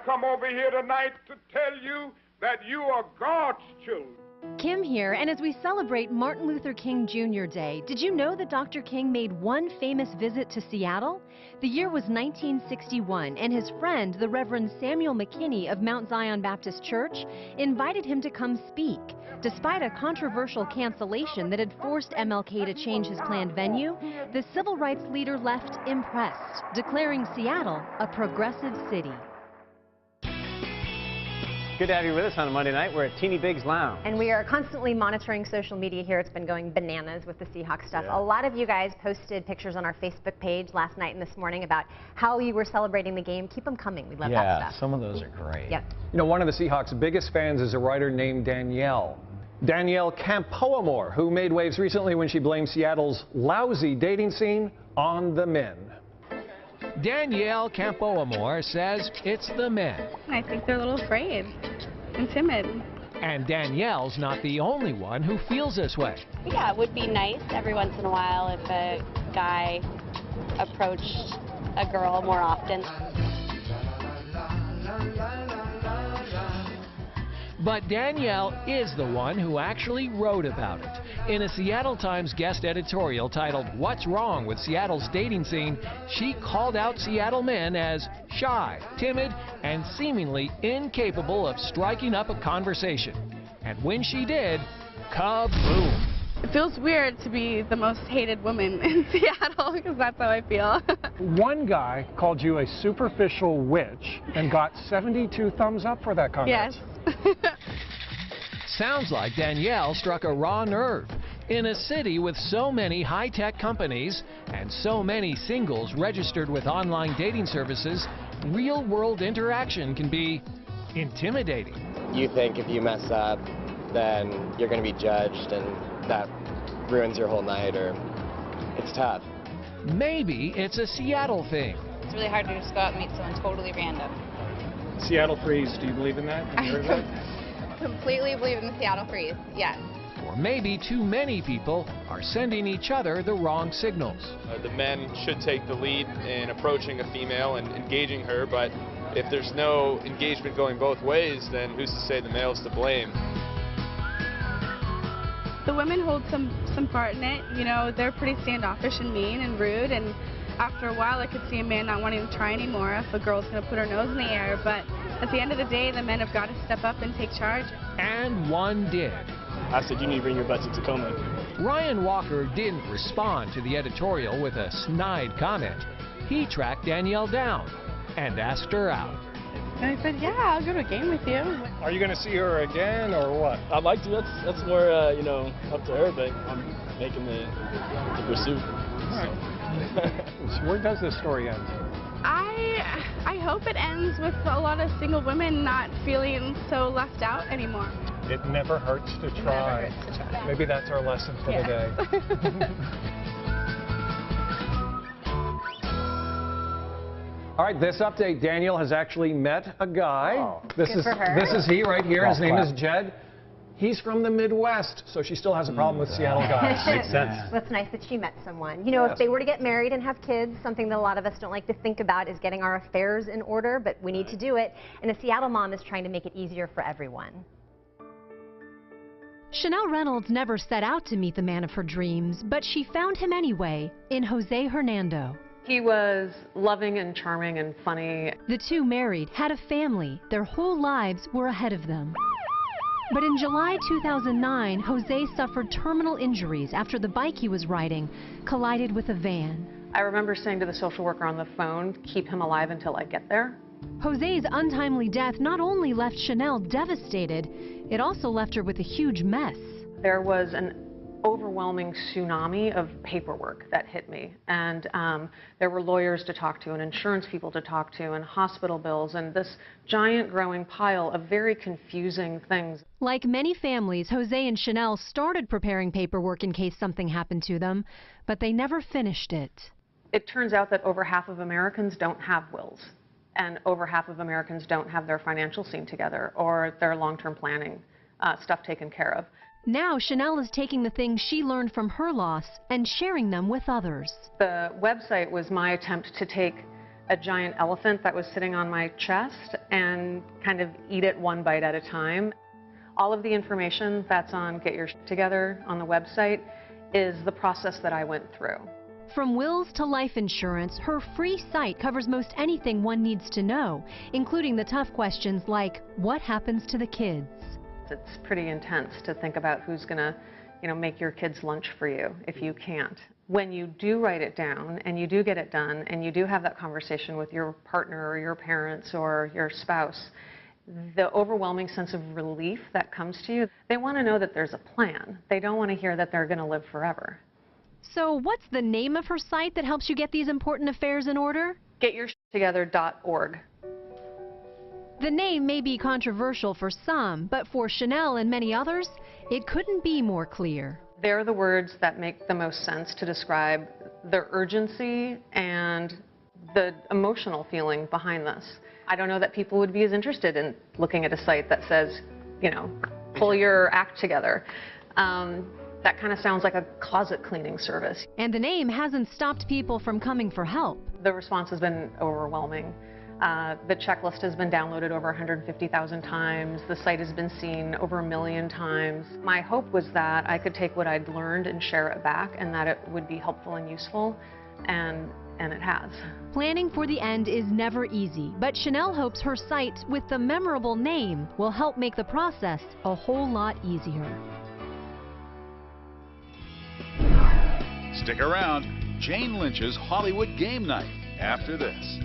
come over here tonight to tell you that you are God's children. Kim here, and as we celebrate Martin Luther King Jr. Day, did you know that Dr. King made one famous visit to Seattle? The year was 1961, and his friend, the Reverend Samuel McKinney of Mount Zion Baptist Church, invited him to come speak. Despite a controversial cancellation that had forced MLK to change his planned venue, the civil rights leader left impressed, declaring Seattle a progressive city. Good to have you with us on a Monday night. We're at Teeny Big's Lounge. And we are constantly monitoring social media here. It's been going bananas with the Seahawks stuff. Yeah. A lot of you guys posted pictures on our Facebook page last night and this morning about how you were celebrating the game. Keep them coming. We love that stuff. Yeah, some of those are great. Yep. You know, one of the Seahawks' biggest fans is a writer named Danielle. Danielle Campoamore, who made waves recently when she blamed Seattle's lousy dating scene on the men. Danielle Campoamore says it's the men. I think they're a little afraid and timid. And Danielle's not the only one who feels this way. Yeah, it would be nice every once in a while if a guy approached a girl more often. But Danielle is the one who actually wrote about it. In a Seattle Times guest editorial titled, "What's Wrong with Seattle's Dating Scene?" she called out Seattle men as shy, timid, and seemingly incapable of striking up a conversation. And when she did, kaboom! It feels weird to be the most hated woman in Seattle because that's how I feel. One guy called you a superficial witch and got 72 thumbs up for that comment. Yes. Sounds like Danielle struck a raw nerve. In a city with so many high-tech companies and so many singles registered with online dating services, real-world interaction can be intimidating. You think if you mess up, then you're going to be judged and that ruins your whole night, or it's tough. Maybe it's a Seattle thing. It's really hard to just go out and meet someone totally random. Seattle freeze, do you believe in that? Have you heard of that? Completely believe in the Seattle freeze, yes. Or maybe too many people are sending each other the wrong signals. The men should take the lead in approaching a female and engaging her, but if there's no engagement going both ways, then who's to say the male's to blame? The women hold some part in it. You know, they're pretty standoffish and mean and rude, and after a while I could see a man not wanting to try anymore if a girl's going to put her nose in the air, but at the end of the day, the men have got to step up and take charge. And one did. I said, you need to bring your butt to Tacoma. Ryan Walker didn't respond to the editorial with a snide comment. He tracked Danielle down and asked her out. And I said, yeah, I'll go to a game with you. Are you going to see her again, or what? I'd like to. That's more, you know, up to her, but I'm making the pursuit. All right. So where does this story end? I hope it ends with a lot of single women not feeling so left out anymore. It never hurts to try. Never hurts to try. Maybe that's our lesson for the day. All right, this update, Daniel has actually met a guy. Oh, good for her. This is he right here. Golf His name clap. is Jed. He's from the Midwest, so she still has a problem with Seattle guys. Makes sense. That's nice that she met someone. You know, Yes. if they were to get married and have kids, something that a lot of us don't like to think about is getting our affairs in order, but we need to do it. And a Seattle mom is trying to make it easier for everyone. Chanel Reynolds never set out to meet the man of her dreams, but she found him anyway in Jose Hernando. He was loving and charming and funny. The two married, had a family. Their whole lives were ahead of them. But in July 2009, Jose suffered terminal injuries after the bike he was riding collided with a van. I remember saying to the social worker on the phone, keep him alive until I get there. Jose's untimely death not only left Chanel devastated, it also left her with a huge mess. There was an overwhelming tsunami of paperwork that hit me, and there were lawyers to talk to and insurance people to talk to and hospital bills and this giant growing pile of very confusing things. Like many families, Jose and Chanel started preparing paperwork in case something happened to them, but they never finished it. It turns out that over half of Americans don't have wills, and over half of Americans don't have their financial scene together or their long-term planning stuff taken care of. Now Chanel is taking the things she learned from her loss and sharing them with others. The website was my attempt to take a giant elephant that was sitting on my chest and kind of eat it one bite at a time. All of the information that's on Get Your Shit Together on the website is the process that I went through. From wills to life insurance, her free site covers most anything one needs to know, including the tough questions like, what happens to the kids? It's pretty intense to think about who's going to, make your kids' lunch for you if you can't. When you do write it down and you do get it done and you do have that conversation with your partner or your parents or your spouse, the overwhelming sense of relief that comes to you, they want to know that there's a plan. They don't want to hear that they're going to live forever. So what's the name of her site that helps you get these important affairs in order? GetYourShitTogether.org. The name may be controversial for some, but for Chanel and many others, it couldn't be more clear. They're the words that make the most sense to describe the urgency and the emotional feeling behind this. I don't know that people would be as interested in looking at a site that says, pull your act together. That kind of sounds like a closet cleaning service. And the name hasn't stopped people from coming for help. The response has been overwhelming. The checklist has been downloaded over 150,000 times. The site has been seen over 1 million times. My hope was that I could take what I'd learned and share it back, and that it would be helpful and useful, and it has. Planning for the end is never easy, but Chanel hopes her site with the memorable name will help make the process a whole lot easier. Stick around. Jane Lynch's Hollywood Game Night after this.